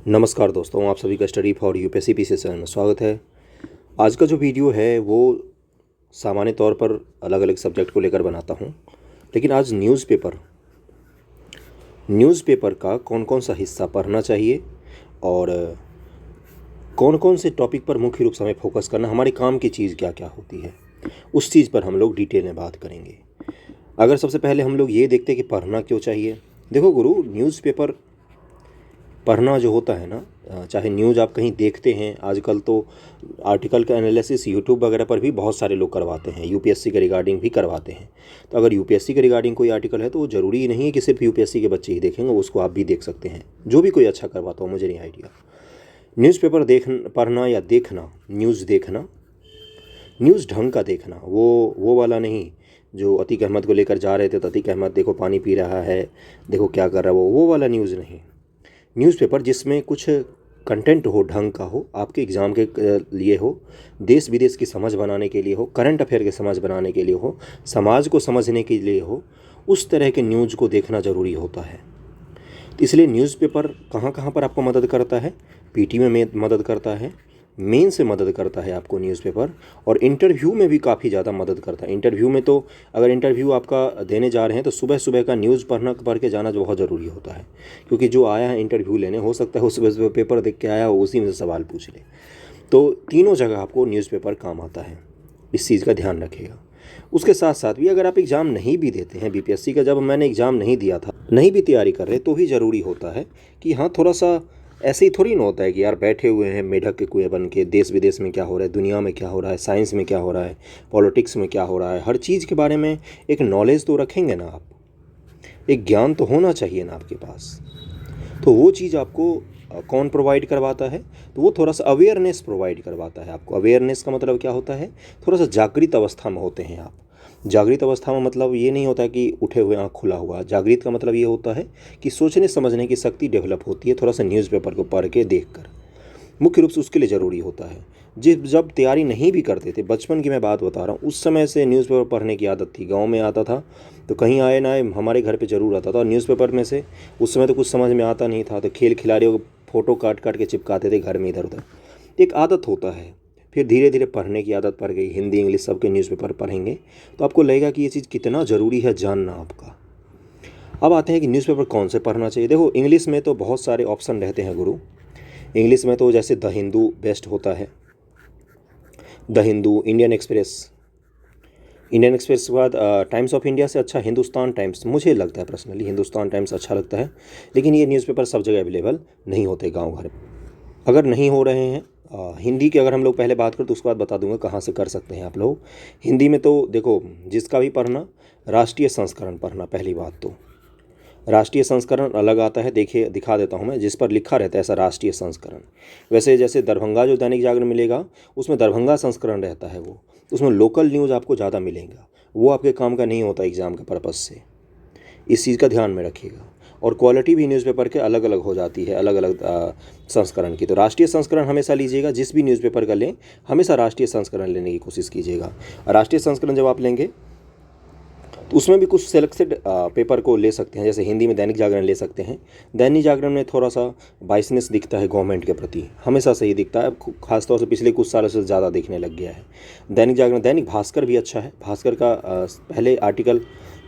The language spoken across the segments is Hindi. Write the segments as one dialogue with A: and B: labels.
A: नमस्कार दोस्तों, आप सभी का study for UPSC PC channel में स्वागत है। आज का जो वीडियो है वो सामान्य तौर पर अलग अलग सब्जेक्ट को लेकर बनाता हूँ, लेकिन आज न्यूज़पेपर का कौन कौन सा हिस्सा पढ़ना चाहिए और कौन कौन से टॉपिक पर मुख्य रूप से हमें फोकस करना, हमारे काम की चीज़ क्या क्या होती है, उस चीज़ पर हम लोग डिटेल में बात करेंगे। अगर सबसे पहले हम लोग ये देखते हैं कि पढ़ना क्यों चाहिए। देखो गुरु, न्यूज़पेपर पढ़ना जो होता है ना, चाहे न्यूज़ आप कहीं देखते हैं, आजकल तो आर्टिकल का एनालिसिस यूट्यूब वगैरह पर भी बहुत सारे लोग करवाते हैं, यूपीएससी के रिगार्डिंग भी करवाते हैं। तो अगर यूपीएससी के रिगार्डिंग कोई आर्टिकल है तो वो ज़रूरी नहीं है कि सिर्फ यूपीएससी के बच्चे ही देखेंगे, उसको आप भी देख सकते हैं, जो भी कोई अच्छा करवाता हो, मुझे नहीं आइडिया। न्यूज़पेपर पढ़ना या देखना, न्यूज़ देखना, न्यूज़ ढंग का देखना, वो वाला नहीं जो अतीक अहमद को लेकर जा रहे थे तो अतीक अहमद देखो पानी पी रहा है, देखो क्या कर रहा है, वो वाला न्यूज़ नहीं। न्यूज़पेपर जिसमें कुछ कंटेंट हो, ढंग का हो, आपके एग्ज़ाम के लिए हो, देश विदेश की समझ बनाने के लिए हो, करंट अफेयर की समझ बनाने के लिए हो, समाज को समझने के लिए हो, उस तरह के न्यूज़ को देखना ज़रूरी होता है। तो इसलिए न्यूज़पेपर कहाँ कहाँ पर आपको मदद करता है, पीटी में मदद करता है, मेन से मदद करता है आपको न्यूज़पेपर, और इंटरव्यू में भी काफ़ी ज़्यादा मदद करता है। इंटरव्यू में तो अगर इंटरव्यू आपका देने जा रहे हैं तो सुबह सुबह का न्यूज़ पढ़ के जाना जो बहुत ज़रूरी होता है, क्योंकि जो आया है इंटरव्यू लेने, हो सकता है वो सुबह सुबह पेपर देख के आया हो, उसी में से सवाल पूछ ले। तो तीनों जगह आपको न्यूज़पेपर काम आता है, इस चीज़ का ध्यान रखिएगा। उसके साथ साथ भी अगर आप एग्ज़ाम नहीं भी देते हैं, बीपीएससी का जब मैंने एग्ज़ाम नहीं दिया था, नहीं भी तैयारी कर रहे, तो भी ज़रूरी होता है कि हाँ, थोड़ा सा ऐसे ही थोड़ी ना होता है कि यार बैठे हुए हैं मेढक के कुएं बन के, देश विदेश में क्या हो रहा है, दुनिया में क्या हो रहा है, साइंस में क्या हो रहा है, पॉलिटिक्स में क्या हो रहा है, हर चीज़ के बारे में एक नॉलेज तो रखेंगे ना आप, एक ज्ञान तो होना चाहिए ना आपके पास। तो वो चीज़ आपको कौन प्रोवाइड करवाता है, तो वो थोड़ा सा अवेयरनेस प्रोवाइड करवाता है आपको। अवेयरनेस का मतलब क्या होता है, थोड़ा सा जागृत अवस्था में होते हैं आप। जागृत अवस्था में मतलब ये नहीं होता कि उठे हुए आँख खुला हुआ, जागृत का मतलब ये होता है कि सोचने समझने की शक्ति डेवलप होती है थोड़ा सा न्यूज़पेपर को पढ़ के देख कर। मुख्य रूप से उसके लिए ज़रूरी होता है। जब तैयारी नहीं भी करते थे, बचपन की मैं बात बता रहा हूँ, उस समय से न्यूज़पेपर पढ़ने की आदत थी। गांव में आता था तो कहीं आए ना आए हमारे घर पे ज़रूर आता था, और न्यूज़पेपर में से उस समय तो कुछ समझ में आता नहीं था, तो खेल खिलाड़ियों को फ़ोटो काट काट के चिपकाते थे घर में इधर उधर। एक आदत होता है। फिर धीरे धीरे पढ़ने की आदत पड़ गई, हिंदी इंग्लिश सबके न्यूज़पेपर पढ़ेंगे तो आपको लगेगा कि ये चीज़ कितना ज़रूरी है जानना आपका। अब आते हैं कि न्यूज़पेपर कौन से पढ़ना चाहिए। देखो, इंग्लिश में तो बहुत सारे ऑप्शन रहते हैं गुरु। इंग्लिश में तो जैसे द हिंदू बेस्ट होता है, द हिंदू, इंडियन एक्सप्रेस के बाद टाइम्स ऑफ इंडिया से अच्छा हिंदुस्तान टाइम्स, मुझे लगता है पर्सनली हिंदुस्तान टाइम्स अच्छा लगता है। लेकिन ये न्यूज़पेपर सब जगह अवेलेबल नहीं होते गांव घर में। अगर नहीं हो रहे हैं हिंदी की, अगर हम लोग पहले बात करें तो उसके बाद बता दूंगा कहाँ से कर सकते हैं आप लोग। हिंदी में तो देखो, जिसका भी पढ़ना, राष्ट्रीय संस्करण पढ़ना। पहली बात तो राष्ट्रीय संस्करण अलग आता है, देखिए दिखा देता हूँ मैं, जिस पर लिखा रहता है ऐसा राष्ट्रीय संस्करण। वैसे जैसे दरभंगा जो दैनिक जागरण मिलेगा, उसमें दरभंगा संस्करण रहता है, वो उसमें लोकल न्यूज़ आपको ज़्यादा मिलेगा, वो आपके काम का नहीं होता एग्ज़ाम के पर्पज़ से। इस चीज़ का ध्यान में रखिएगा। और क्वालिटी भी न्यूज़पेपर के अलग अलग हो जाती है, अलग अलग संस्करण की। तो राष्ट्रीय संस्करण हमेशा लीजिएगा, जिस भी न्यूज़पेपर का लें हमेशा राष्ट्रीय संस्करण लेने की कोशिश कीजिएगा। राष्ट्रीय संस्करण जब आप लेंगे तो उसमें भी कुछ सेलेक्टेड पेपर को ले सकते हैं। जैसे हिंदी में दैनिक जागरण ले सकते हैं। दैनिक जागरण में थोड़ा सा बाइसनेस दिखता है गवर्नमेंट के प्रति, हमेशा सही दिखता है, खासतौर से पिछले कुछ सालों से ज़्यादा दिखने लग गया है दैनिक जागरण। दैनिक भास्कर भी अच्छा है। भास्कर का पहले आर्टिकल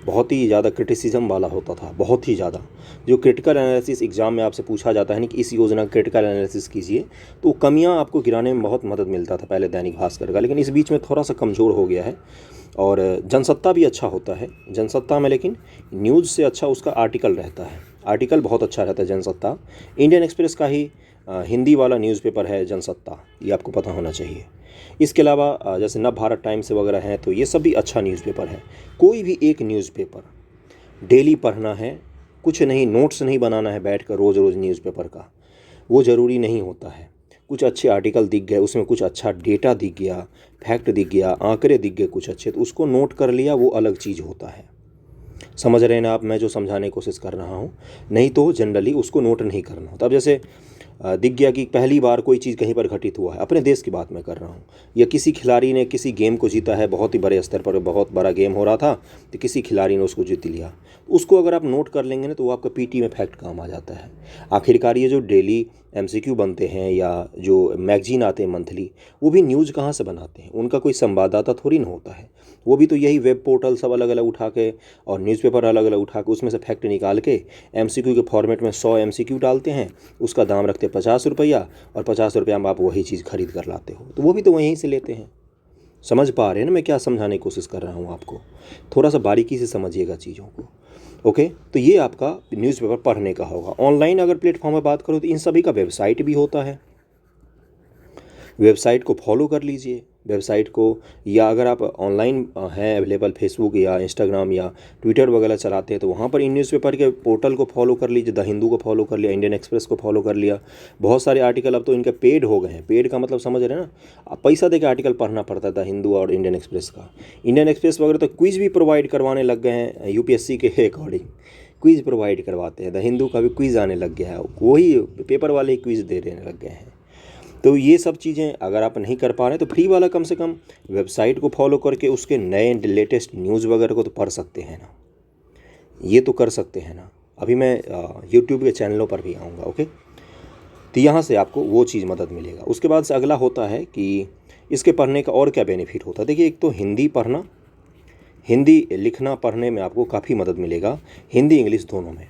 A: बहुत ही ज़्यादा क्रिटिसिज्म वाला होता था, बहुत ही ज़्यादा। जो क्रिटिकल एनालिसिस एग्जाम में आपसे पूछा जाता है ना कि इस योजना का क्रिटिकल एनालिसिस कीजिए, तो कमियां आपको गिराने में बहुत मदद मिलता था पहले दैनिक भास्कर का। लेकिन इस बीच में थोड़ा सा कमज़ोर हो गया है। और जनसत्ता भी अच्छा होता है जनसत्ता में, लेकिन न्यूज़ से अच्छा उसका आर्टिकल रहता है। आर्टिकल बहुत अच्छा रहता है जनसत्ता। इंडियन एक्सप्रेस का ही हिंदी वाला न्यूज़पेपर है जनसत्ता, ये आपको पता होना चाहिए। इसके अलावा जैसे नव भारत टाइम्स वगैरह हैं, तो ये सब भी अच्छा न्यूज़पेपर है। कोई भी एक न्यूज़पेपर डेली पढ़ना है, कुछ नहीं, नोट्स नहीं बनाना है बैठ कर रोज़ रोज़ न्यूज़पेपर का, वो ज़रूरी नहीं होता है। कुछ अच्छे आर्टिकल दिख गए, उसमें कुछ अच्छा डेटा दिख गया, फैक्ट दिख गया, आंकड़े दिख गए कुछ अच्छे, तो उसको नोट कर लिया, वो अलग चीज़ होता है। समझ रहे हैं ना आप मैं जो समझाने की कोशिश कर रहा हूँ? नहीं तो जनरली उसको नोट नहीं करना होता। अब जैसे दिख गया कि पहली बार कोई चीज़ कहीं पर घटित हुआ है, अपने देश की बात मैं कर रहा हूँ, या किसी खिलाड़ी ने किसी गेम को जीता है, बहुत ही बड़े स्तर पर बहुत बड़ा गेम हो रहा था, तो किसी खिलाड़ी ने उसको जीत लिया, उसको अगर आप नोट कर लेंगे ना तो वो आपका पीटी में फैक्ट काम आ जाता है। आखिरकार ये जो डेली एमसीक्यू बनते हैं या जो मैगजीन आते हैं मंथली, वो भी न्यूज़ कहाँ से बनाते हैं? उनका कोई संवाददाता थोड़ी ना होता है। वो भी तो यही वेब पोर्टल सब अलग अलग उठा के और न्यूज़पेपर अलग अलग उठा के उसमें से फैक्ट निकाल के एमसीक्यू के फॉर्मेट में 100 एमसीक्यू डालते हैं, उसका दाम रखते हैं 50 रुपया, और 50 रुपया में आप वही चीज़ खरीद कर लाते हो। तो वो भी तो वहीं से लेते हैं। समझ पा रहे हैं ना मैं क्या समझाने की कोशिश कर रहा हूँ आपको? थोड़ा सा बारीकी से समझिएगा चीज़ों को। ओके, तो ये आपका न्यूज़पेपर पढ़ने का होगा। ऑनलाइन अगर प्लेटफॉर्म में बात करो तो इन सभी का वेबसाइट भी होता है। वेबसाइट को फॉलो कर लीजिए, वेबसाइट को, या अगर आप ऑनलाइन हैं अवेलेबल फेसबुक या इंस्टाग्राम या ट्विटर वगैरह चलाते हैं तो वहाँ पर इन न्यूज़पेपर के पोर्टल को फॉलो कर लीजिए। द हिंदू को फॉलो कर लिया, इंडियन एक्सप्रेस को फॉलो कर लिया। बहुत सारे आर्टिकल अब तो इनके पेड हो गए हैं। पेड का मतलब समझ रहे हैं ना, आप पैसा दे के आर्टिकल पढ़ना पड़ता है द हिंदू और इंडियन एक्सप्रेस का। इंडियन एक्सप्रेस वगैरह तो क्विज़ भी प्रोवाइड करवाने लग गए हैं यूपीएससी के अकॉर्डिंग, क्विज़ प्रोवाइड करवाते हैं। द हिंदू का भी क्विज़ आने लग गया है, वही पेपर वाले ही क्विज़ दे देने लग गए हैं। तो ये सब चीज़ें अगर आप नहीं कर पा रहे तो फ्री वाला कम से कम वेबसाइट को फॉलो करके उसके नए लेटेस्ट न्यूज़ वगैरह को तो पढ़ सकते हैं ना, ये तो कर सकते हैं ना। अभी मैं यूट्यूब के चैनलों पर भी आऊँगा। ओके, तो यहाँ से आपको वो चीज़ मदद मिलेगा। उसके बाद से अगला होता है कि इसके पढ़ने का और क्या बेनिफिट होता है। देखिए, एक तो हिंदी पढ़ना, हिंदी लिखना पढ़ने में आपको काफ़ी मदद मिलेगा, हिंदी इंग्लिश दोनों में।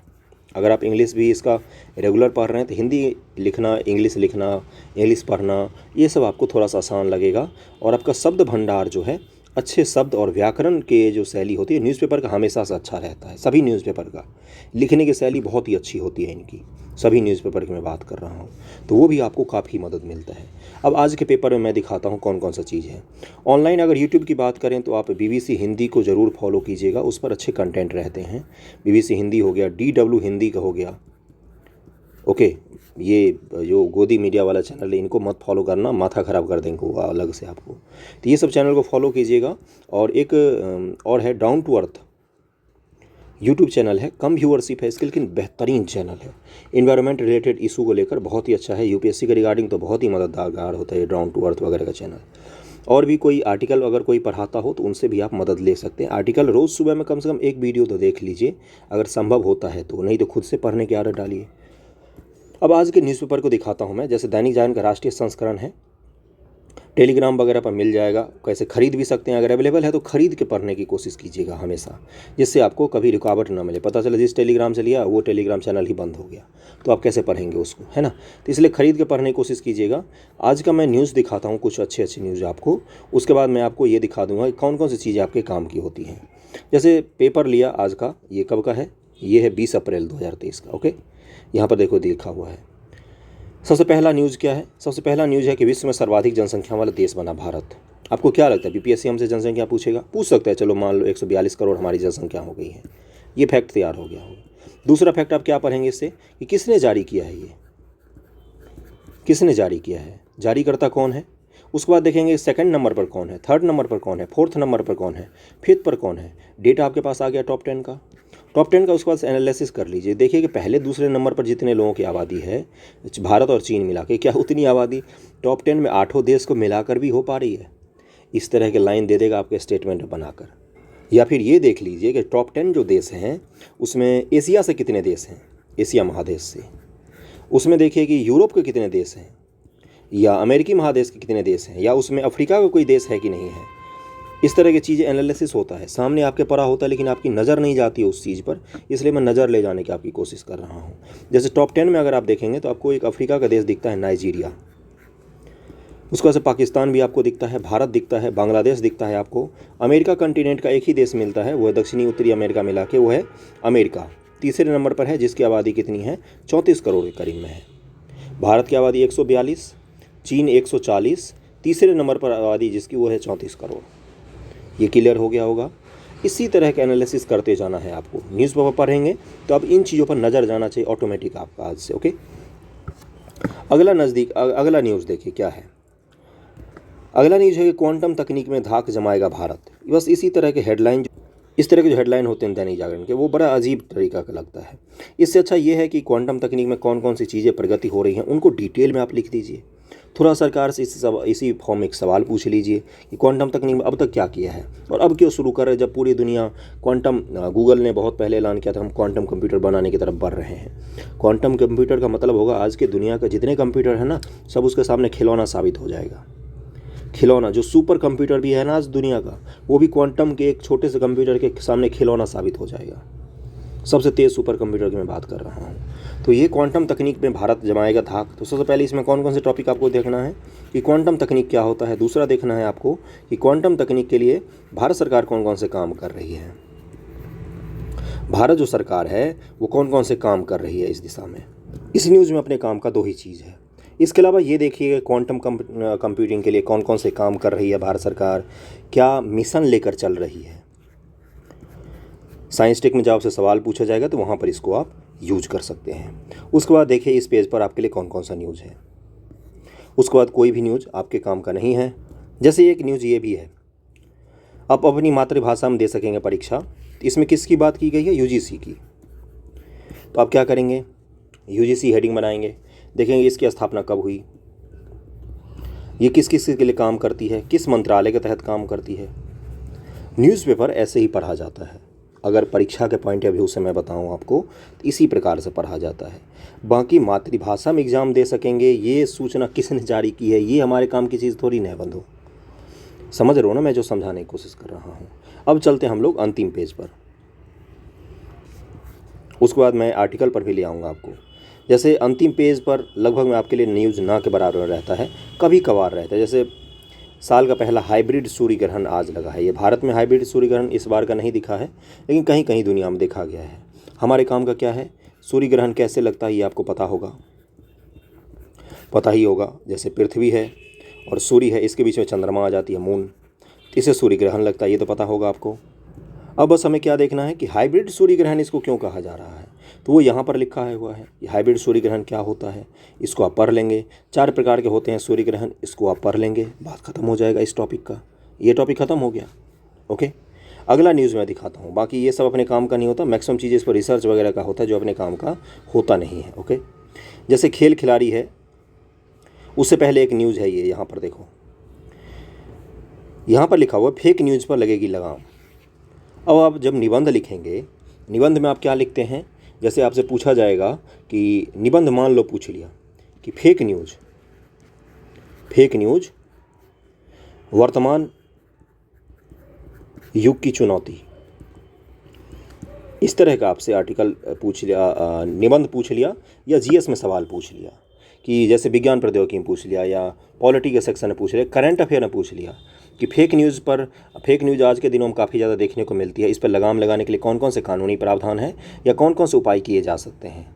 A: अगर आप इंग्लिश भी इसका रेगुलर पढ़ रहे हैं तो हिंदी लिखना, इंग्लिश पढ़ना, ये सब आपको थोड़ा सा आसान लगेगा। और आपका शब्द भंडार जो है, अच्छे शब्द और व्याकरण के जो शैली होती है न्यूज़पेपर का हमेशा से अच्छा रहता है। सभी न्यूज़पेपर का लिखने की शैली बहुत ही अच्छी होती है इनकी, सभी न्यूज़पेपर की मैं बात कर रहा हूँ, तो वो भी आपको काफ़ी मदद मिलता है। अब आज के पेपर में मैं दिखाता हूँ कौन कौन सा चीज़ है। ऑनलाइन अगर यूट्यूब की बात करें तो आप बीबीसी हिंदी को ज़रूर फॉलो कीजिएगा, उस पर अच्छे कंटेंट रहते हैं। बीबीसी हिंदी हो गया, DW हिंदी का हो गया। ओके, ये जो गोदी मीडिया वाला चैनल है इनको मत फॉलो करना, माथा ख़राब कर देंगे वो अलग से आपको। तो ये सब चैनल को फॉलो कीजिएगा। और एक और है down to earth YouTube channel है, कम व्यूअरशिप है इसके लेकिन बेहतरीन चैनल है। इन्वायरमेंट रिलेटेड इशू को लेकर बहुत ही अच्छा है, यूपीएससी के रिगार्डिंग तो बहुत ही मददगार होता है डाउन टू अर्थ वगैरह का चैनल। और भी कोई आर्टिकल अगर कोई पढ़ाता हो तो उनसे भी आप मदद ले सकते हैं। आर्टिकल रोज़ सुबह में कम से कम एक वीडियो तो देख लीजिए अगर संभव होता है तो, नहीं तो खुद से पढ़ने की आदत डालिए। अब आज के न्यूज़पेपर को दिखाता हूँ मैं। जैसे दैनिक जागरण का राष्ट्रीय संस्करण है, टेलीग्राम वगैरह पर मिल जाएगा, कैसे खरीद भी सकते हैं। अगर अवेलेबल है तो खरीद के पढ़ने की कोशिश कीजिएगा हमेशा, जिससे आपको कभी रुकावट ना मिले। पता चला जिस टेलीग्राम से लिया वो टेलीग्राम चैनल ही बंद हो गया तो आप कैसे पढ़ेंगे उसको, है ना। तो इसलिए खरीद के पढ़ने की कोशिश कीजिएगा। आज का मैं न्यूज़ दिखाता हूँ, कुछ अच्छे अच्छे न्यूज़ आपको। उसके बाद मैं आपको ये दिखा दूँगा कौन कौन सी चीज़ें आपके काम की होती हैं। जैसे पेपर लिया आज का, ये कब का है, ये है 20 अप्रैल 2023 का। ओके, यहाँ पर देखो लिखा हुआ है। सबसे पहला न्यूज़ क्या है? सबसे पहला न्यूज़ है कि विश्व में सर्वाधिक जनसंख्या वाला देश बना भारत। आपको क्या लगता है बीपीएससी हमसे जनसंख्या पूछेगा? पूछ सकता है, चलो मान लो 142 करोड़ हमारी जनसंख्या हो गई है, ये फैक्ट तैयार हो गया होगा। दूसरा फैक्ट आप क्या पढ़ेंगे इससे कि किसने जारी किया है, ये किसने जारी किया है, जारीकर्ता कौन है। उसके बाद देखेंगे सेकंड नंबर पर कौन है, थर्ड नंबर पर कौन है, फोर्थ नंबर पर कौन है, फिफ्थ पर कौन है। डेटा आपके पास आ गया टॉप 10 का। टॉप 10 का उसके बाद एनालिसिस कर लीजिए, देखिए कि पहले दूसरे नंबर पर जितने लोगों की आबादी है, भारत और चीन मिला के, क्या उतनी आबादी टॉप 10 में 8 देश को मिलाकर भी हो पा रही है। इस तरह के लाइन दे देगा आपके स्टेटमेंट बनाकर। या फिर ये देख लीजिए कि टॉप 10 जो देश हैं उसमें एशिया से कितने देश हैं, एशिया महादेश से। उसमें देखिए कि यूरोप के कितने देश हैं, या अमेरिकी महादेश के कितने देश हैं, या उसमें अफ्रीका का कोई देश है कि नहीं है। इस तरह की चीज़ें एनालिसिस होता है, सामने आपके पड़ा होता है लेकिन आपकी नज़र नहीं जाती है उस चीज़ पर, इसलिए मैं नज़र ले जाने की आपकी कोशिश कर रहा हूँ। जैसे टॉप 10 में अगर आप देखेंगे तो आपको एक अफ्रीका का देश दिखता है, नाइजीरिया। उसके बाद से पाकिस्तान भी आपको दिखता है, भारत दिखता है, बांग्लादेश दिखता है आपको। अमेरिका कंटिनेंट का एक ही देश मिलता है, वो है दक्षिणी उत्तरी अमेरिका मिला के, वो है अमेरिका। तीसरे नंबर पर है, जिसकी आबादी कितनी है, 34 करोड़ के करीब में है। भारत की आबादी 142, चीन 140, तीसरे नंबर पर आबादी जिसकी वो है 34 करोड़। ये क्लियर हो गया होगा। इसी तरह के एनालिसिस करते जाना है आपको। न्यूज़पेपर पढ़ेंगे तो अब इन चीज़ों पर नज़र जाना चाहिए ऑटोमेटिक आपका आज से। ओके, अगला न्यूज़ देखिए क्या है। अगला न्यूज़ है कि क्वांटम तकनीक में धाक जमाएगा भारत। बस इसी तरह के हेडलाइन, इस तरह के जो हेडलाइन होते हैं दैनिक जागरण के, वो बड़ा अजीब तरीका का लगता है। इससे अच्छा ये है कि क्वांटम तकनीक में कौन कौन सी चीज़ें प्रगति हो रही हैं उनको डिटेल में आप लिख दीजिए। थोड़ा सरकार से इसी फॉर्म में एक सवाल पूछ लीजिए कि क्वांटम तकनीक में अब तक क्या किया है और अब क्यों शुरू कर रहे हैं, जब पूरी दुनिया क्वांटम, गूगल ने बहुत पहले ऐलान किया था हम क्वांटम कंप्यूटर बनाने की तरफ बढ़ रहे हैं। क्वांटम कंप्यूटर का मतलब होगा आज के दुनिया का जितने कंप्यूटर है ना, सब उसके सामने खिलौना साबित हो जाएगा। खिलौना, जो सुपर कंप्यूटर भी है ना आज दुनिया का, वो भी क्वांटम के एक छोटे से कंप्यूटर के सामने खिलौना साबित हो जाएगा। सबसे तेज़ सुपर कंप्यूटर की मैं बात कर रहा हूँ। तो ये क्वांटम तकनीक में भारत जमाएगा धाक। तो सबसे पहले इसमें कौन कौन से टॉपिक आपको देखना है कि क्वांटम तकनीक क्या होता है। दूसरा देखना है आपको कि क्वांटम तकनीक के लिए भारत सरकार कौन कौन से काम कर रही है। भारत जो सरकार है वो कौन कौन से काम कर रही है इस दिशा में। इस न्यूज़ में अपने काम का 2 ही चीज़ है। इसके अलावा ये देखिए क्वांटम कंप्यूटिंग के लिए कौन कौन से काम कर रही है भारत सरकार, क्या मिशन लेकर चल रही है। साइंस टेक में जब आपसे सवाल पूछा जाएगा तो वहाँ पर इसको आप यूज कर सकते हैं। उसके बाद देखिए इस पेज पर आपके लिए कौन कौन सा न्यूज़ है। उसके बाद कोई भी न्यूज़ आपके काम का नहीं है। जैसे एक न्यूज़ ये भी है, आप अपनी मातृभाषा में दे सकेंगे परीक्षा। इसमें किसकी बात की गई है, यूजीसी की। तो आप क्या करेंगे, यूजीसी हेडिंग बनाएंगे, देखेंगे इसकी स्थापना कब हुई, ये किस किस के लिए काम करती है, किस मंत्रालय के तहत काम करती है। न्यूज़पेपर ऐसे ही पढ़ा जाता है। अगर परीक्षा के पॉइंट ऑफ व्यू से मैं बताऊं आपको तो इसी प्रकार से पढ़ा जाता है। बाकी मातृभाषा में एग्ज़ाम दे सकेंगे, ये सूचना किसने जारी की है, ये हमारे काम की चीज़ थोड़ी नहीं बंधु। समझ रहे हो ना मैं जो समझाने की कोशिश कर रहा हूँ। अब चलते हैं हम लोग अंतिम पेज पर। उसके बाद मैं आर्टिकल पर भी ले आऊँगा आपको। जैसे अंतिम पेज पर लगभग में आपके लिए न्यूज़ ना के बराबर रहता है, कभी कभार रहता है। जैसे साल का पहला हाइब्रिड सूर्य ग्रहण आज लगा है। ये भारत में हाइब्रिड सूर्य ग्रहण इस बार का नहीं दिखा है, लेकिन कहीं कहीं दुनिया में देखा गया है। हमारे काम का क्या है, सूर्य ग्रहण कैसे लगता है ये आपको पता होगा, पता ही होगा। जैसे पृथ्वी है और सूर्य है, इसके बीच में चंद्रमा आ जाती है, मून, इसे सूर्य ग्रहण लगता है, ये तो पता होगा आपको। अब बस हमें क्या देखना है कि हाइब्रिड सूर्य ग्रहण इसको क्यों कहा जा रहा है। तो वो यहाँ पर लिखा है हुआ है, ये हाइब्रिड सूर्य ग्रहण क्या होता है, इसको आप पढ़ लेंगे। 4 प्रकार के होते हैं सूर्य ग्रहण, इसको आप पढ़ लेंगे, बात खत्म हो जाएगा इस टॉपिक का। ये टॉपिक खत्म हो गया। ओके, अगला न्यूज़ मैं दिखाता हूँ। बाकी ये सब अपने काम का नहीं होता, मैक्सिमम चीज़ें इस पर रिसर्च वगैरह का होता है जो अपने काम का होता नहीं है। ओके, जैसे खेल खिलाड़ी है, उससे पहले एक न्यूज़ है ये, यहाँ पर देखो, यहाँ पर लिखा हुआ फेक न्यूज़ पर लगेगी लगाम। अब आप जब निबंध लिखेंगे, निबंध में आप क्या लिखते हैं, जैसे आपसे पूछा जाएगा कि निबंध मान लो पूछ लिया कि फेक न्यूज़ वर्तमान युग की चुनौती, इस तरह का आपसे आर्टिकल पूछ लिया, निबंध पूछ लिया, या जीएस में सवाल पूछ लिया कि जैसे विज्ञान प्रौद्योगिकी में पूछ लिया, या पॉलिटी के सेक्शन में पूछ लिया, करंट अफेयर में पूछ लिया कि फेक न्यूज़ आज के दिनों में काफ़ी ज़्यादा देखने को मिलती है, इस पर लगाम लगाने के लिए कौन कौन से कानूनी प्रावधान हैं या कौन कौन से उपाय किए जा सकते हैं।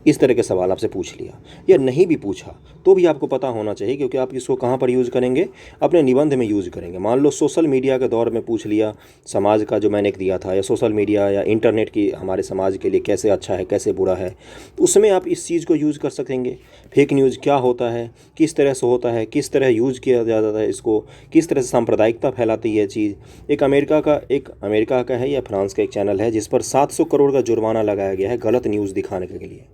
A: इस तरह के सवाल आपसे पूछ लिया, या नहीं भी पूछा तो भी आपको पता होना चाहिए, क्योंकि आप इसको कहाँ पर यूज़ करेंगे, अपने निबंध में यूज़ करेंगे। मान लो सोशल मीडिया के दौर में पूछ लिया, समाज का जो मैंने दिया था, या सोशल मीडिया या इंटरनेट की हमारे समाज के लिए कैसे अच्छा है कैसे बुरा है, तो उसमें आप इस चीज़ को यूज़ कर सकेंगे। फेक न्यूज़ क्या होता है, किस तरह से होता है, किस तरह यूज़ किया जाता है इसको, किस तरह से सांप्रदायिकता फैलाती है चीज़। एक अमेरिका का है या फ्रांस का एक चैनल है जिस पर 700 करोड़ का जुर्माना लगाया गया है गलत न्यूज़ दिखाने के लिए।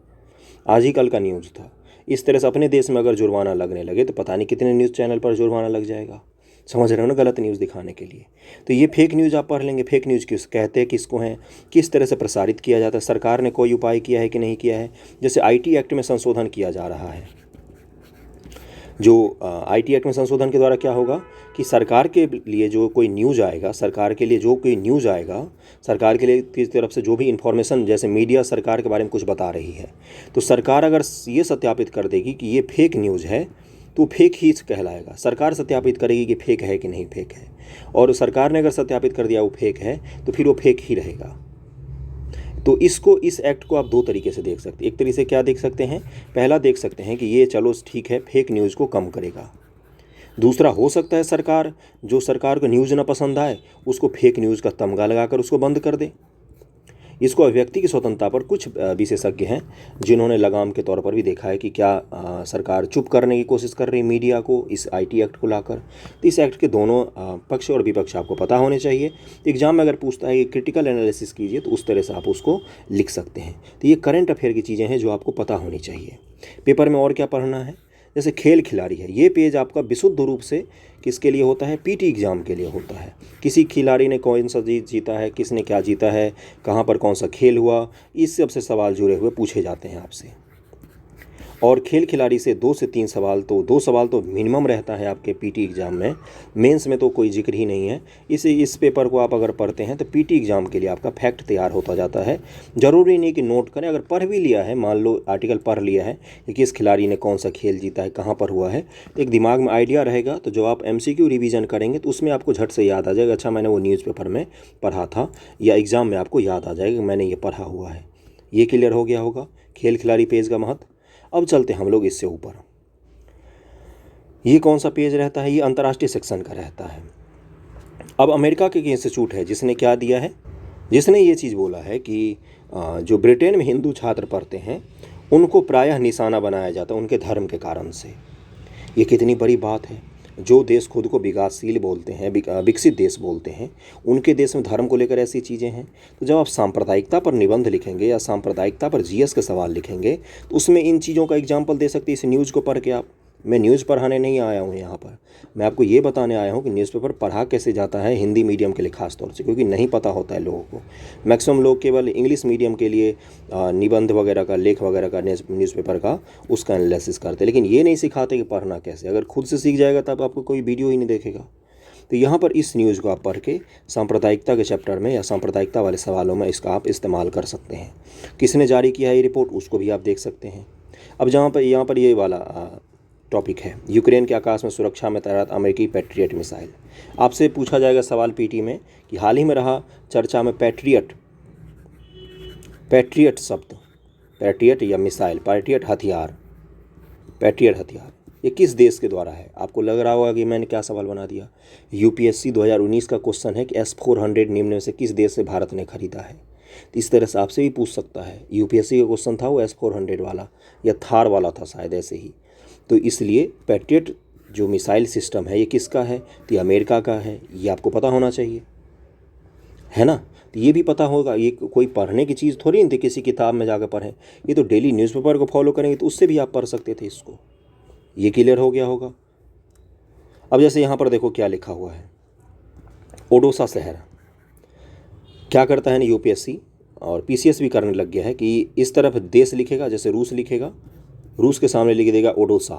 A: आज ही कल का न्यूज़ था। इस तरह से अपने देश में अगर जुर्माना लगने लगे तो पता नहीं कितने न्यूज़ चैनल पर जुर्माना लग जाएगा। समझ रहे हो ना, गलत न्यूज़ दिखाने के लिए। तो ये फेक न्यूज़ आप पढ़ लेंगे। फेक न्यूज़ किस कहते हैं, किसको हैं, किस तरह से प्रसारित किया जाता है, सरकार ने कोई उपाय किया है कि नहीं किया है। जैसे आईटी एक्ट में संशोधन किया जा रहा है, जो आईटी एक्ट में संशोधन के द्वारा क्या होगा कि सरकार के लिए जो कोई न्यूज़ आएगा, सरकार के लिए किस तरफ से जो भी इन्फॉर्मेशन, जैसे मीडिया सरकार के बारे में कुछ बता रही है, तो सरकार अगर ये सत्यापित कर देगी कि ये फेक न्यूज़ है तो फेक ही कहलाएगा। सरकार सत्यापित करेगी कि फेक है कि नहीं फेक है, और सरकार ने अगर सत्यापित कर दिया वो फेक है तो फिर वो फेक ही रहेगा। तो इस एक्ट को आप 2 तरीके से देख सकते हैं। एक तरीके से क्या देख सकते हैं, पहला देख सकते हैं कि ये चलो ठीक है, फेक न्यूज़ को कम करेगा। दूसरा, हो सकता है सरकार को न्यूज़ ना पसंद आए, उसको फेक न्यूज़ का तमगा लगाकर उसको बंद कर दे। इसको अभिव्यक्ति की स्वतंत्रता पर कुछ विशेषज्ञ हैं जिन्होंने लगाम के तौर पर भी देखा है कि क्या सरकार चुप करने की कोशिश कर रही है मीडिया को इस आईटी एक्ट को लाकर। तो इस एक्ट के दोनों पक्ष और विपक्ष आपको पता होने चाहिए। एग्जाम में अगर पूछता है कि क्रिटिकल एनालिसिस कीजिए तो उस तरह से आप उसको लिख सकते हैं। तो ये करंट अफेयर की चीज़ें हैं जो आपको पता होनी चाहिए। पेपर में और क्या पढ़ना है, जैसे खेल खिलाड़ी है, ये पेज आपका विशुद्ध रूप से किसके लिए होता है? पीटी एग्ज़ाम के लिए होता है। किसी खिलाड़ी ने कौन सा जीता है, किसने क्या जीता है, कहाँ पर कौन सा खेल हुआ, इस सब से सवाल जुड़े हुए पूछे जाते हैं आपसे। और खेल खिलाड़ी से 2 से 3 सवाल, तो 2 सवाल तो मिनिमम रहता है आपके पीटी एग्ज़ाम में। मेंस में तो कोई जिक्र ही नहीं है। इस पेपर को आप अगर पढ़ते हैं तो पीटी एग्ज़ाम के लिए आपका फैक्ट तैयार होता जाता है। ज़रूरी नहीं कि नोट करें, अगर पढ़ भी लिया है, मान लो आर्टिकल पढ़ लिया है कि किस खिलाड़ी ने कौन सा खेल जीता है, कहाँ पर हुआ है, तो एक दिमाग में आइडिया रहेगा। तो जब आप MCQ रिवीजन करेंगे तो उसमें आपको झट से याद आ जाएगा, अच्छा मैंने वो न्यूज़पेपर में पढ़ा था, या एग्ज़ाम में आपको याद आ जाएगा मैंने ये पढ़ा हुआ है। ये क्लियर हो गया होगा खेल खिलाड़ी पेज का महत्व। अब चलते हम लोग इससे ऊपर। ये कौन सा पेज रहता है? ये अंतर्राष्ट्रीय सेक्शन का रहता है। अब अमेरिका के इंस्टीट्यूट है जिसने क्या दिया है, जिसने ये चीज़ बोला है कि जो ब्रिटेन में हिंदू छात्र पढ़ते हैं उनको प्रायः निशाना बनाया जाता है उनके धर्म के कारण से। ये कितनी बड़ी बात है। जो देश खुद को विकासशील बोलते हैं, विकसित देश बोलते हैं, उनके देश में धर्म को लेकर ऐसी चीज़ें हैं। तो जब आप सांप्रदायिकता पर निबंध लिखेंगे या सांप्रदायिकता पर GS के सवाल लिखेंगे तो उसमें इन चीज़ों का एग्जाम्पल दे सकते हैं। इस न्यूज़ को पढ़ के आप, मैं न्यूज़ पढ़ाने नहीं आया हूँ यहाँ पर, मैं आपको ये बताने आया हूँ कि न्यूज़पेपर पढ़ा कैसे जाता है हिंदी मीडियम के लिए ख़ास तौर से, क्योंकि नहीं पता होता है लोगों को। मैक्सिमम लोग केवल इंग्लिश मीडियम के लिए निबंध वगैरह का, लेख वगैरह का, न्यूज़पेपर का उसका एनालिसिस करते हैं, लेकिन ये नहीं सिखाते कि पढ़ना कैसे। अगर खुद से सीख जाएगा तब आपको कोई वीडियो ही नहीं देखेगा। तो यहाँ पर इस न्यूज़ को आप पढ़ के सांप्रदायिकता के चैप्टर में या सांप्रदायिकता वाले सवालों में इसका आप इस्तेमाल कर सकते हैं। किसने जारी किया है ये रिपोर्ट, उसको भी आप देख सकते हैं। अब यहाँ पर ये वाला टॉपिक है, यूक्रेन के आकाश में सुरक्षा में तैनात अमेरिकी पैट्रियट मिसाइल। आपसे पूछा जाएगा सवाल पीटी में कि हाल ही में रहा चर्चा में पैट्रियट शब्द, पैट्रियट या मिसाइल, पैट्रियट हथियार ये किस देश के द्वारा है? आपको लग रहा होगा कि मैंने क्या सवाल बना दिया। UPSC 2019 का क्वेश्चन है कि S-400 निम्न में से किस देश से भारत ने खरीदा है। तो इस तरह से आपसे भी पूछ सकता है। UPSC का क्वेश्चन था वो S-400 वाला या थार वाला था शायद, ऐसे ही। तो इसलिए पैट्रियट जो मिसाइल सिस्टम है ये किसका है? तो ये अमेरिका का है। ये आपको पता होना चाहिए, है ना। तो ये भी पता होगा, ये कोई पढ़ने की चीज़ थोड़ी नहीं थी किसी किताब में जाकर पढ़ें, ये तो डेली न्यूज़पेपर को फॉलो करेंगे तो उससे भी आप पढ़ सकते थे इसको। ये क्लियर हो गया होगा। अब जैसे यहाँ पर देखो क्या लिखा हुआ है, ओडोसा शहर क्या करता है ना UPSC और PCS भी करने लग गया है कि इस तरफ देश लिखेगा, जैसे रूस लिखेगा, रूस के सामने लिख देगा ओडोसा।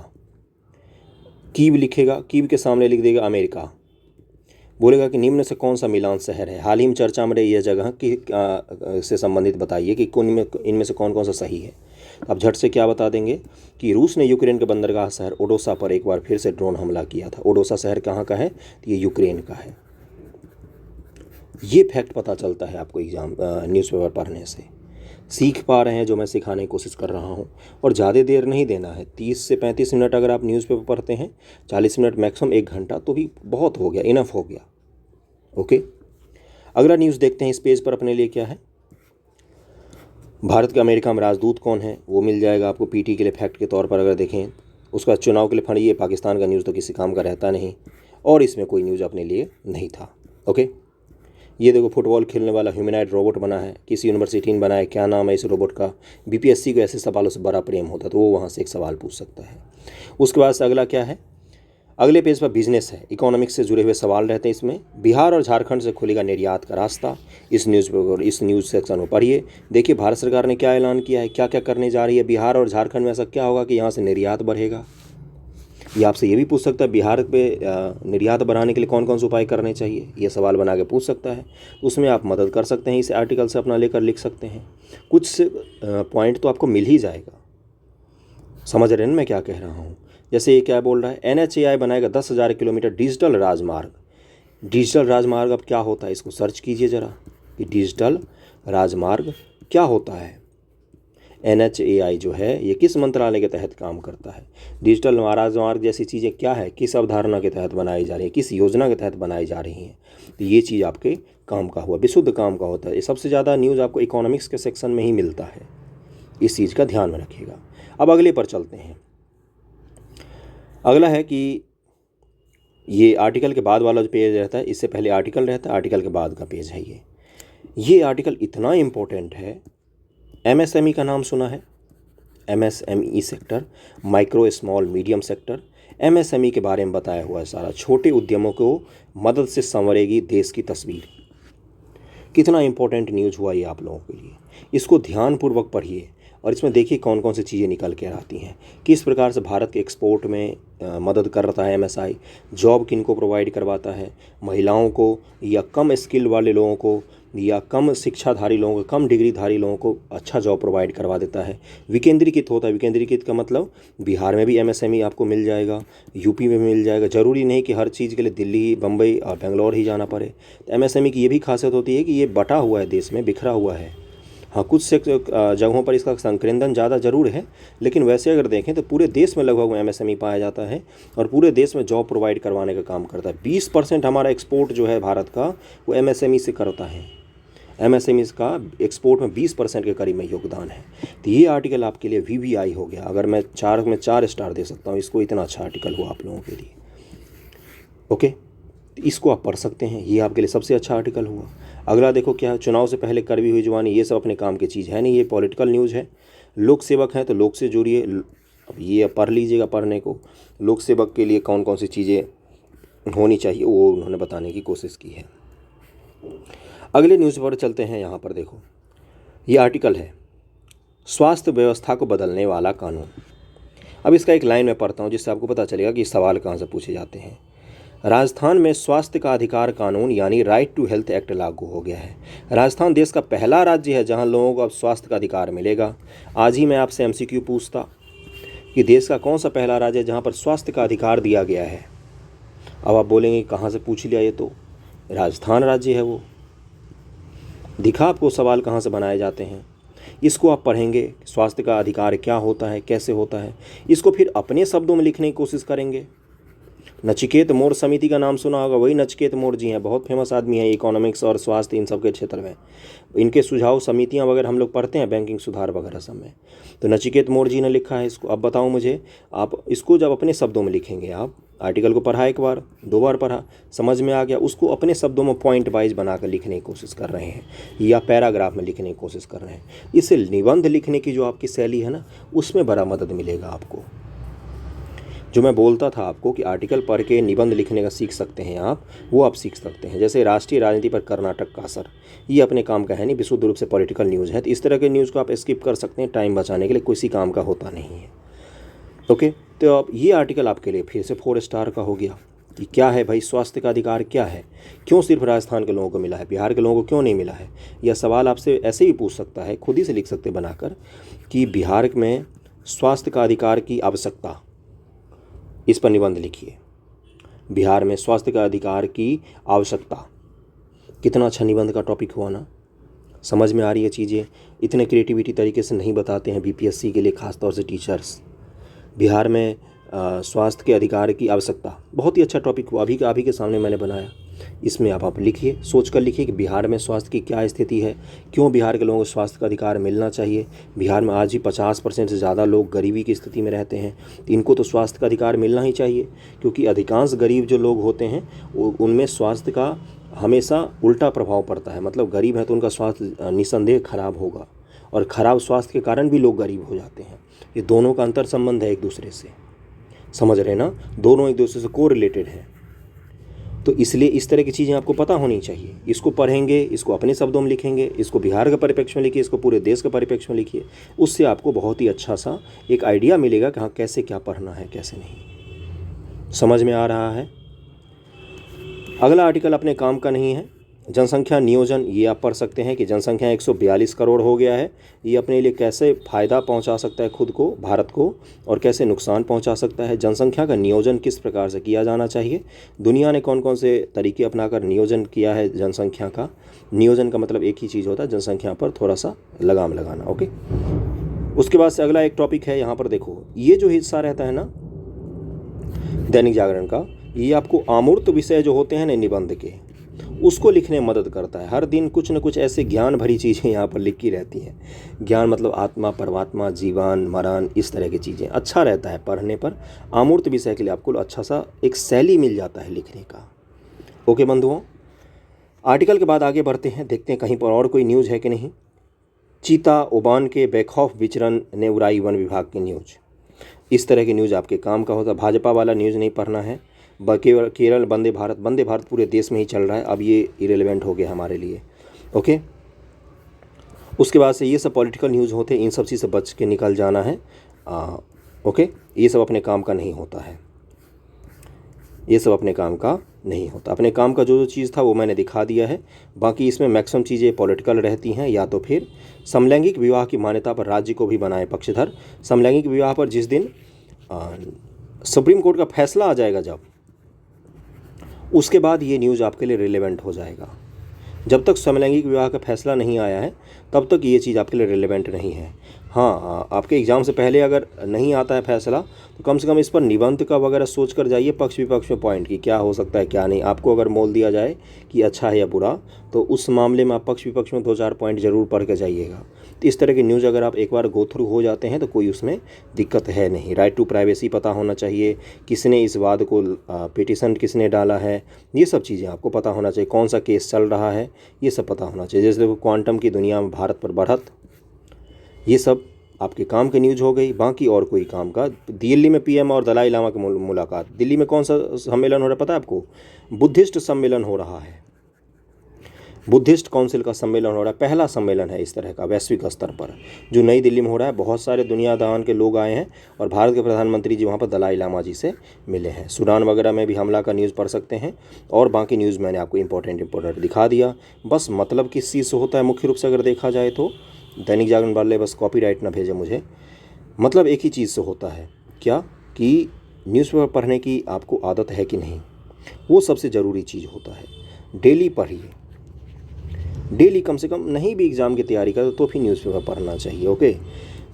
A: कीव लिखेगा, कीव के सामने लिख देगा अमेरिका। बोलेगा कि निम्न से कौन सा मिलान शहर है, हाल ही में चर्चा में रही यह जगह कि से संबंधित बताइए कि इनमें से कौन कौन सा सही है। अब झट से क्या बता देंगे कि रूस ने यूक्रेन के बंदरगाह शहर ओडोसा पर एक बार फिर से ड्रोन हमला किया था। ओडोसा शहर कहाँ का है? तो ये यूक्रेन का है। ये फैक्ट पता चलता है आपको एग्जाम न्यूज़पेपर पढ़ने से। सीख पा रहे हैं जो मैं सिखाने की कोशिश कर रहा हूँ, और ज़्यादा देर नहीं देना है। 30 से 35 मिनट अगर आप न्यूज़पेपर पढ़ते हैं, 40 मिनट मैक्सिमम 1 घंटा, तो भी बहुत हो गया, इनफ हो गया। ओके, अगला न्यूज़ देखते हैं इस पेज पर अपने लिए क्या है। भारत के अमेरिका में राजदूत कौन है वो मिल जाएगा आपको पीटी के लिए फैक्ट के तौर पर अगर देखें। उसका चुनाव के लिए फंड, ये पाकिस्तान का न्यूज़ तो किसी काम का रहता नहीं, और इसमें कोई न्यूज़ अपने लिए नहीं था। ओके, ये देखो फुटबॉल खेलने वाला ह्यूमनॉइड रोबोट बना है, किसी यूनिवर्सिटी ने बनाया, क्या नाम है इस रोबोट का। BPSC को ऐसे सवालों से बड़ा प्रेम होता तो वो वहाँ से एक सवाल पूछ सकता है। उसके बाद से अगला क्या है, अगले पेज पर बिजनेस है, इकोनॉमिक्स से जुड़े हुए सवाल रहते हैं इसमें। बिहार और झारखंड से खुलेगा निर्यात का रास्ता। इस न्यूज़ सेक्शन में पढ़िए, देखिए भारत सरकार ने क्या ऐलान किया है, क्या क्या करने जा रही है। बिहार और झारखंड में ऐसा क्या होगा कि यहाँ से निर्यात बढ़ेगा। ये आपसे ये भी पूछ सकता है बिहार पे निर्यात बढ़ाने के लिए कौन कौन से उपाय करने चाहिए, ये सवाल बना के पूछ सकता है। उसमें आप मदद कर सकते हैं, इस आर्टिकल से अपना लेकर लिख सकते हैं। कुछ पॉइंट तो आपको मिल ही जाएगा। समझ रहे हैं मैं क्या कह रहा हूँ। जैसे ये क्या बोल रहा है, NHAI बनाएगा 10,000 किलोमीटर डिजिटल राजमार्ग। डिजिटल राजमार्ग अब क्या होता है, इसको सर्च कीजिए ज़रा कि डिजिटल राजमार्ग क्या होता है। NHAI जो है ये किस मंत्रालय के तहत काम करता है। डिजिटल राजमार्ग जैसी चीज़ें क्या है, किस अवधारणा के तहत बनाई जा रही है, किस योजना के तहत बनाई जा रही हैं। तो ये चीज़ आपके काम का हुआ, विशुद्ध काम का होता है। ये सबसे ज़्यादा न्यूज़ आपको इकोनॉमिक्स के सेक्शन में ही मिलता है, इस चीज़ का ध्यान में रखिएगा। अब अगले पर चलते हैं। अगला है कि ये आर्टिकल के बाद वाला जो पेज रहता है, इससे पहले आर्टिकल रहता है, आर्टिकल के बाद का पेज है ये आर्टिकल इतना इम्पोर्टेंट है। MSME का नाम सुना है, MSME sector, micro small medium sector. MSME के बारे में बताया हुआ है सारा। छोटे उद्यमों को मदद से संवरेगी देश की तस्वीर। कितना इंपॉर्टेंट न्यूज़ हुआ ये आप लोगों के लिए। इसको ध्यानपूर्वक पढ़िए और इसमें देखिए कौन कौन सी चीज़ें निकल कर आती हैं, किस प्रकार से भारत के एक्सपोर्ट में मदद कर रहा है MSI, जॉब किन को प्रोवाइड करवाता है, महिलाओं को या कम स्किल वाले लोगों को या कम शिक्षाधारी लोगों को, कम डिग्रीधारी लोगों को अच्छा जॉब प्रोवाइड करवा देता है। विकेंद्रीकृत होता है। विकेंद्रीकृत का मतलब बिहार में भी MSME आपको मिल जाएगा, यूपी में भी मिल जाएगा। ज़रूरी नहीं कि हर चीज़ के लिए दिल्ली, बम्बई और बेंगलोर ही जाना पड़े। तो MSME की ये भी खासियत होती है कि ये बटा हुआ है, देश में बिखरा हुआ है। हाँ, कुछ से जगहों पर इसका संकेंद्रण ज़्यादा ज़रूर है, लेकिन वैसे अगर देखें तो पूरे देश में लगभग MSME पाया जाता है और पूरे देश में जॉब प्रोवाइड करवाने का काम करता है। 20% हमारा एक्सपोर्ट जो है भारत का वो MSME से करता है। MSME का एक्सपोर्ट में 20% के करीब में योगदान है। तो ये आर्टिकल आपके लिए VVI हो गया। अगर मैं 4 स्टार दे सकता हूँ इसको, इतना अच्छा आर्टिकल हुआ आप लोगों के लिए। ओके, तो इसको आप पढ़ सकते हैं, ये आपके लिए सबसे अच्छा आर्टिकल हुआ। अगला देखो क्या है, चुनाव से पहले कड़वी हुई जुबानी। ये सब अपने काम की चीज़ है नहीं, ये पॉलिटिकल न्यूज़ है। लोक सेवक हैं तो लोक से जुड़िए। अब ये पढ़ लीजिएगा पढ़ने को। लोक सेवक के लिए कौन कौन सी चीज़ें होनी चाहिए वो उन्होंने बताने की कोशिश की है। अगले न्यूज़ पर चलते हैं। यहाँ पर देखो, ये आर्टिकल है स्वास्थ्य व्यवस्था को बदलने वाला कानून। अब इसका एक लाइन में पढ़ता हूँ जिससे आपको पता चलेगा कि सवाल कहाँ से पूछे जाते हैं। राजस्थान में स्वास्थ्य का अधिकार कानून यानी राइट टू हेल्थ एक्ट लागू हो गया है। राजस्थान देश का पहला राज्य है जहां लोगों को अब स्वास्थ्य का अधिकार मिलेगा। आज ही मैं आपसे MCQ पूछता कि देश का कौन सा पहला राज्य है जहां पर स्वास्थ्य का अधिकार दिया गया है। अब आप बोलेंगे कहाँ से पूछ लिया, ये तो राजस्थान राज्य है। वो दिखा आपको सवाल कहाँ से बनाए जाते हैं। इसको आप पढ़ेंगे, स्वास्थ्य का अधिकार क्या होता है, कैसे होता है। इसको फिर अपने शब्दों में लिखने की कोशिश करेंगे। नचिकेत मोर समिति का नाम सुना होगा, वही नचिकेत मोर जी हैं, बहुत फेमस आदमी हैं इकोनॉमिक्स और स्वास्थ्य इन सब के क्षेत्र में। इनके सुझाव समितियां वगैरह हम लोग पढ़ते हैं बैंकिंग सुधार वगैरह सब में। तो नचिकेत मोर जी ने लिखा है इसको। अब बताओ मुझे, आप इसको जब अपने शब्दों में लिखेंगे, आप आर्टिकल को पढ़ा, एक बार 2 बार पढ़ा, समझ में आ गया, उसको अपने शब्दों में पॉइंट वाइज बनाकर लिखने की कोशिश कर रहे हैं या पैराग्राफ में लिखने की कोशिश कर रहे हैं। इससे निबंध लिखने की जो आपकी शैली है ना, उसमें बड़ा मदद मिलेगा आपको। जो मैं बोलता था आपको कि आर्टिकल पढ़ के निबंध लिखने का सीख सकते हैं आप, वो आप सीख सकते हैं। जैसे राष्ट्रीय राजनीति पर कर्नाटक का असर, ये अपने काम का है नहीं, विशुद्ध रूप से पॉलिटिकल न्यूज़ है। तो इस तरह के न्यूज़ को आप स्किप कर सकते हैं, टाइम बचाने के लिए, किसी काम का होता नहीं है। ओके, तो अब ये आर्टिकल आपके लिए फिर से 4 स्टार का हो गया कि क्या है भाई, स्वास्थ्य का अधिकार क्या है, क्यों सिर्फ राजस्थान के लोगों को मिला है, बिहार के लोगों को क्यों नहीं मिला है। यह सवाल आपसे ऐसे ही पूछ सकता है, खुद ही से लिख सकते बनाकर कि बिहार में स्वास्थ्य का अधिकार की आवश्यकता, इस पर निबंध लिखिए। बिहार में स्वास्थ्य का अधिकार की आवश्यकता। कितना अच्छा निबंध का टॉपिक हुआ ना। समझ में आ रही है चीज़ें। इतने क्रिएटिविटी तरीके से नहीं बताते हैं BPSC के लिए, खासतौर से टीचर्स। बिहार में स्वास्थ्य के अधिकार की आवश्यकता, बहुत ही अच्छा टॉपिक हुआ, अभी के सामने मैंने बनाया। इसमें आप लिखिए, सोच कर लिखिए कि बिहार में स्वास्थ्य की क्या स्थिति है, क्यों बिहार के लोगों को स्वास्थ्य का अधिकार मिलना चाहिए। बिहार में आज भी 50% से ज़्यादा लोग गरीबी की स्थिति में रहते हैं, तो इनको तो स्वास्थ्य का अधिकार मिलना ही चाहिए, क्योंकि अधिकांश गरीब जो लोग होते हैं उनमें स्वास्थ्य का हमेशा उल्टा प्रभाव पड़ता है। मतलब गरीब है तो उनका स्वास्थ्य निसंदेह खराब होगा, और ख़राब स्वास्थ्य के कारण भी लोग गरीब हो जाते हैं। ये दोनों का अंतर संबंध है एक दूसरे से, समझ रहे ना, दोनों एक दूसरे से को रिलेटेड है। तो इसलिए इस तरह की चीज़ें आपको पता होनी चाहिए। इसको पढ़ेंगे, इसको अपने शब्दों में लिखेंगे, इसको बिहार के परिप्रेक्ष्य में लिखिए, इसको पूरे देश के परिप्रेक्ष्य में लिखिए। उससे आपको बहुत ही अच्छा सा एक आइडिया मिलेगा कि हाँ कैसे क्या पढ़ना है, कैसे नहीं। समझ में आ रहा है। अगला आर्टिकल अपने काम का नहीं है, जनसंख्या नियोजन। ये आप पढ़ सकते हैं कि जनसंख्या 142 करोड़ हो गया है। ये अपने लिए कैसे फ़ायदा पहुंचा सकता है खुद को, भारत को, और कैसे नुकसान पहुंचा सकता है। जनसंख्या का नियोजन किस प्रकार से किया जाना चाहिए, दुनिया ने कौन कौन से तरीके अपनाकर नियोजन किया है जनसंख्या का। नियोजन का मतलब एक ही चीज़ होता है, जनसंख्या पर थोड़ा सा लगाम लगाना। ओके, उसके बाद से अगला एक टॉपिक है। यहाँ पर देखो, ये जो हिस्सा रहता है ना दैनिक जागरण का, ये आपको अमूर्त विषय जो होते हैं ना निबंध के, उसको लिखने में मदद करता है। हर दिन कुछ न कुछ ऐसे ज्ञान भरी चीज़ें यहाँ पर लिखी रहती हैं। ज्ञान मतलब आत्मा, परमात्मा, जीवन, मरण, इस तरह की चीज़ें। अच्छा रहता है पढ़ने पर। अमूर्त विषय के लिए आपको अच्छा सा एक शैली मिल जाता है लिखने का। ओके बंधुओं, आर्टिकल के बाद आगे बढ़ते हैं, देखते हैं कहीं पर और कोई न्यूज़ है कि नहीं। चीता ओबान के बेखौफ विचरण ने उड़ाई वन विभाग की न्यूज। इस तरह की न्यूज़ आपके काम का होता है। भाजपा वाला न्यूज़ नहीं पढ़ना है। केरल वंदे भारत पूरे देश में ही चल रहा है, अब ये इरेलीवेंट हो गया हमारे लिए। ओके, उसके बाद से ये सब पॉलिटिकल न्यूज़ होते हैं, इन सब चीज़ से बच के निकल जाना है। ओके, ये सब अपने काम का नहीं होता है, ये सब अपने काम का नहीं होता। अपने काम का जो चीज़ था वो मैंने दिखा दिया है। बाकी इसमें मैक्सिमम चीज़ें पॉलिटिकल रहती हैं, या तो फिर समलैंगिक विवाह की मान्यता पर राज्य को भी बनाए पक्षधर। समलैंगिक विवाह पर जिस दिन सुप्रीम कोर्ट का फैसला आ जाएगा, जब उसके बाद ये न्यूज़ आपके लिए रिलेवेंट हो जाएगा। जब तक समलैंगिक विवाह का फैसला नहीं आया है तब तक ये चीज़ आपके लिए रिलेवेंट नहीं है। हाँ, आपके एग्ज़ाम से पहले अगर नहीं आता है फैसला तो कम से कम इस पर निबंध का वगैरह सोच कर जाइए, पक्ष विपक्ष में पॉइंट की क्या हो सकता है क्या नहीं। आपको अगर मोल दिया जाए कि अच्छा है या बुरा, तो उस मामले में आप पक्ष विपक्ष में 2-4 पॉइंट ज़रूर पढ़ के जाइएगा। तो इस तरह की न्यूज़ अगर आप एक बार गो थ्रू हो जाते हैं तो कोई उसमें दिक्कत है नहीं। राइट टू प्राइवेसी पता होना चाहिए, किसने इस वाद को पिटिशन किसने डाला है, ये सब चीज़ें आपको पता होना चाहिए। कौन सा केस चल रहा है ये सब पता होना चाहिए। जैसे क्वांटम की दुनिया में भारत पर बढ़त, ये सब आपके काम की न्यूज़ हो गई। बाकी और कोई काम का, दिल्ली में पीएम और दलाई लामा की मुलाकात। दिल्ली में कौन सा सम्मेलन हो रहा है पता है आपको? बुद्धिस्ट सम्मेलन हो रहा है, बुद्धिस्ट काउंसिल का सम्मेलन हो रहा है। पहला सम्मेलन है इस तरह का वैश्विक स्तर पर जो नई दिल्ली में हो रहा है। बहुत सारे दुनियादान के लोग आए हैं और भारत के प्रधानमंत्री जी वहाँ पर दलाई लामा जी से मिले हैं। सूडान वगैरह में भी हमला का न्यूज़ पढ़ सकते हैं, और बाकी न्यूज़ मैंने आपको इंपॉर्टेंट दिखा दिया। बस मतलब किस चीज़ से होता है मुख्य रूप से अगर देखा जाए तो, दैनिक जागरण वाले बस कॉपीराइट ना भेजे मुझे, मतलब एक ही चीज़ से होता है क्या कि न्यूज़पेपर पढ़ने की आपको आदत है कि नहीं, वो सबसे ज़रूरी चीज़ होता है। डेली पढ़िए, डेली कम से कम, नहीं भी एग्ज़ाम की तैयारी कर तो भी न्यूज़पेपर पढ़ना चाहिए। ओके,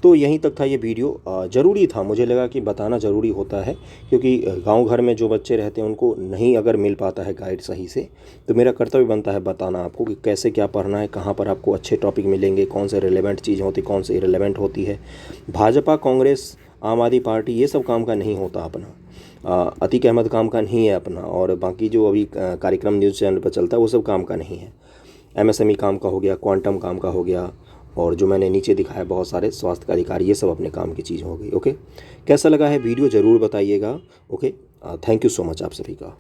A: तो यहीं तक था ये वीडियो। ज़रूरी था, मुझे लगा कि बताना ज़रूरी होता है, क्योंकि गांव घर में जो बच्चे रहते हैं उनको नहीं अगर मिल पाता है गाइड सही से, तो मेरा कर्तव्य बनता है बताना आपको कि कैसे क्या पढ़ना है, कहाँ पर आपको अच्छे टॉपिक मिलेंगे, कौन से रिलेवेंट चीज़ें होती, कौन से इरेलीवेंट होती है। भाजपा, कांग्रेस, आम आदमी पार्टी, ये सब काम का नहीं होता अपना। अतीक अहमद काम का नहीं है अपना, और बाकी जो अभी कार्यक्रम न्यूज़ चैनल पर चलता है वो सब काम का नहीं है। एमएसएमई काम का हो गया, क्वांटम काम का हो गया, और जो मैंने नीचे दिखाया बहुत सारे स्वास्थ्य का अधिकारी, ये सब अपने काम की चीज़ हो गई। ओके, कैसा लगा है वीडियो ज़रूर बताइएगा। Okay, thank you so much आप सभी का।